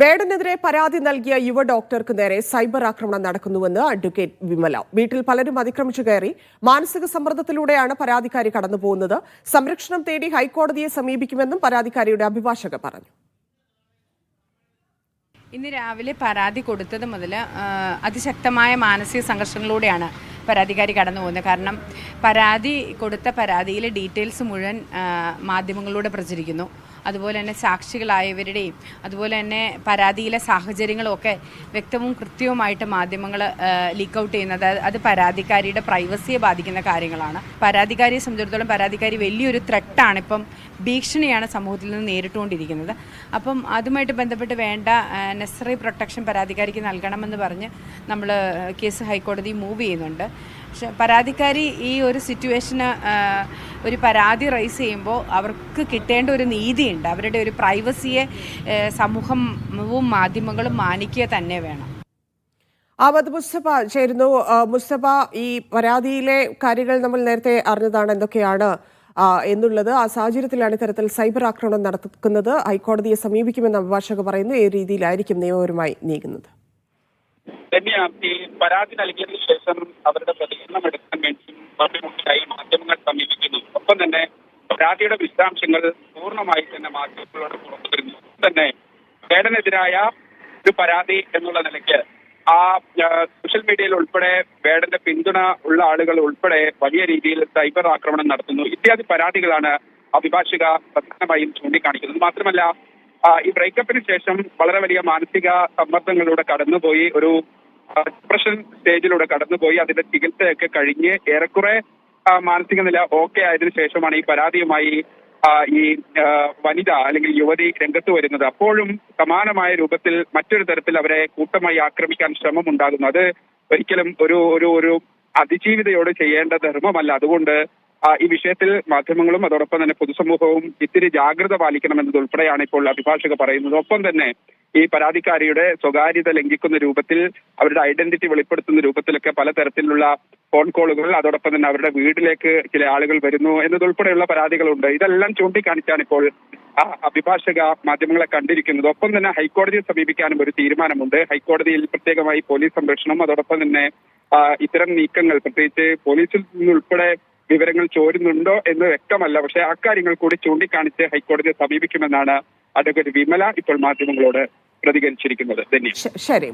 വേടനെതിരെ പരാതി നൽകിയ യുവ ഡോക്ടർക്ക് നേരെ സൈബർ ആക്രമണം നടക്കുന്നുവെന്ന് അഡ്വക്കേറ്റ് വിമല. വീട്ടിൽ പലരും അതിക്രമിച്ചു കയറി മാനസിക സമ്മർദ്ദത്തിലൂടെയാണ് പരാതിക്കാരി കടന്നുപോകുന്നത്. സംരക്ഷണം തേടി ഹൈക്കോടതിയെ സമീപിക്കുമെന്നും പരാതിക്കാരിയുടെ അഭിഭാഷക പറഞ്ഞു. ഇന്ന് രാവിലെ പരാതി കൊടുത്തത് മുതൽ അതിശക്തമായ മാനസിക സംഘർഷങ്ങളിലൂടെയാണ് പരാതിക്കാരി കടന്നു പോകുന്നത്. കാരണം പരാതി കൊടുത്ത പരാതിയിലെ ഡീറ്റെയിൽസ് മുഴുവൻ മാധ്യമങ്ങളിലൂടെ പ്രചരിക്കുന്നു. അതുപോലെ തന്നെ സാക്ഷികളായവരുടെയും അതുപോലെ തന്നെ പരാതിയിലെ സാഹചര്യങ്ങളും ഒക്കെ വ്യക്തവും കൃത്യവുമായിട്ട് മാധ്യമങ്ങൾ ലീക്ക് ഔട്ട് ചെയ്യുന്നത് അത് പരാതിക്കാരിയുടെ പ്രൈവസിയെ ബാധിക്കുന്ന കാര്യങ്ങളാണ്. പരാതിക്കാരിയെ സംബന്ധിച്ചിടത്തോളം പരാതിക്കാരി വലിയൊരു ത്രെട്ടാണ്, ഇപ്പം ഭീഷണിയാണ് സമൂഹത്തിൽ നിന്ന് നേരിട്ടുകൊണ്ടിരിക്കുന്നത്. അപ്പം അതുമായിട്ട് ബന്ധപ്പെട്ട് വേണ്ട നെസസറി പ്രൊട്ടക്ഷൻ പരാതിക്കാരിക്ക് നൽകണമെന്ന് പറഞ്ഞ് നമ്മൾ കേസ് ഹൈക്കോടതി മൂവ് ചെയ്യുന്നുണ്ട്. പക്ഷെ പരാതിക്കാരി ഈ ഒരു സിറ്റുവേഷന് ഒരു പരാതി റൈസ് ചെയ്യുമ്പോൾ അവർക്ക് കിട്ടേണ്ട ഒരു നീതിയുണ്ട്. അവരുടെ ഒരു പ്രൈവസിയെ സമൂഹവും മാധ്യമങ്ങളും മാനിക്കുക തന്നെ വേണം. ആമദ് മുസ്തഫ ചേരുന്നു. മുസ്തഫ, ഈ പരാതിയിലെ കാര്യങ്ങൾ നമ്മൾ നേരത്തെ അറിഞ്ഞതാണ് എന്തൊക്കെയാണ് എന്നുള്ളത്. ആ സാഹചര്യത്തിലാണ് ഇത്തരത്തിൽ സൈബർ ആക്രമണം നടക്കുന്നത്. ഹൈക്കോടതിയെ സമീപിക്കുമെന്ന് അഭിഭാഷക പറയുന്നു. ഏത് രീതിയിലായിരിക്കും നിയമപരമായി നീങ്ങുന്നത്? ഈ പരാതി നൽകിയതിനു ശേഷം അവരുടെ പ്രതികരണം എടുക്കാൻ വേണ്ടി മാധ്യമങ്ങൾ സമീപിക്കുന്നു. ഒപ്പം തന്നെ പരാതിയുടെ വിശദാംശങ്ങൾ പൂർണ്ണമായി തന്നെ മാധ്യമങ്ങളോട് പുറത്തുവരുന്നു. തന്നെ വേടനെതിരായ ഒരു പരാതി എന്നുള്ള നിലയ്ക്ക് ആ സോഷ്യൽ മീഡിയയിൽ ഉൾപ്പെടെ വേടന്റെ പിന്തുണ ഉള്ള ആളുകൾ ഉൾപ്പെടെ വലിയ രീതിയിൽ സൈബർ ആക്രമണം നടത്തുന്നു. ഇത്യാദി പരാതികളാണ് അഭിഭാഷക പ്രധാനമായും ചൂണ്ടിക്കാണിക്കുന്നത്. മാത്രമല്ല, ഈ ബ്രേക്കപ്പിന് ശേഷം വളരെ വലിയ മാനസിക സമ്മർദ്ദങ്ങളിലൂടെ കടന്നുപോയി, ഒരു ഡിപ്രഷൻ സ്റ്റേജിലൂടെ കടന്നുപോയി, അതിന്റെ ചികിത്സയൊക്കെ കഴിഞ്ഞ് ഏറെക്കുറെ മാനസിക നില ഓക്കെ ആയതിനു ശേഷമാണ് ഈ പരാതിയുമായി ഈ വനിത അല്ലെങ്കിൽ യുവതി രംഗത്ത് വരുന്നത്. അപ്പോഴും സമാനമായ രൂപത്തിൽ മറ്റൊരു തരത്തിൽ അവരെ കൂട്ടമായി ആക്രമിക്കാൻ ശ്രമം ഉണ്ടാകുന്നു. അത് ഒരിക്കലും ഒരു അതിജീവിതയോട് ചെയ്യേണ്ട ധർമ്മമല്ല. അതുകൊണ്ട് ഈ വിഷയത്തിൽ മാധ്യമങ്ങളും അതോടൊപ്പം തന്നെ പൊതുസമൂഹവും ഇത്തിരി ജാഗ്രത പാലിക്കണമെന്നതുൾപ്പെടെയാണ് ഇപ്പോൾ അഭിഭാഷക പറയുന്നത്. ഒപ്പം തന്നെ ഈ പരാതിക്കാരിയുടെ സ്വകാര്യത ലംഘിക്കുന്ന രൂപത്തിൽ അവരുടെ ഐഡന്റിറ്റി വെളിപ്പെടുത്തുന്ന രൂപത്തിലൊക്കെ പലതരത്തിലുള്ള ഫോൺ കോളുകൾ, അതോടൊപ്പം തന്നെ അവരുടെ വീട്ടിലേക്ക് ചില ആളുകൾ വരുന്നു എന്നതുൾപ്പെടെയുള്ള പരാതികളുണ്ട്. ഇതെല്ലാം ചൂണ്ടിക്കാണിച്ചാണ് ഇപ്പോൾ അഭിഭാഷക മാധ്യമങ്ങളെ കണ്ടിരിക്കുന്നത്. ഒപ്പം തന്നെ ഹൈക്കോടതിയെ സമീപിക്കാനും ഒരു തീരുമാനമുണ്ട്. ഹൈക്കോടതിയിൽ പ്രത്യേകമായി പോലീസ് സംരക്ഷണം, അതോടൊപ്പം തന്നെ ഇത്തരം നീക്കങ്ങൾ പ്രത്യേകിച്ച് പോലീസിൽ നിന്നുൾപ്പെടെ വിവരങ്ങൾ ചോരുന്നുണ്ടോ എന്ന് വ്യക്തമല്ല. പക്ഷേ അക്കാര്യങ്ങൾ കൂടി ചൂണ്ടിക്കാണിച്ച് ഹൈക്കോടതിയെ സമീപിക്കുമെന്നാണ് അഡ്വക്കേറ്റ് വിമല ഇപ്പോൾ മാധ്യമങ്ങളോട് പ്രതികരിച്ചിരിക്കുന്നത്. ശരി.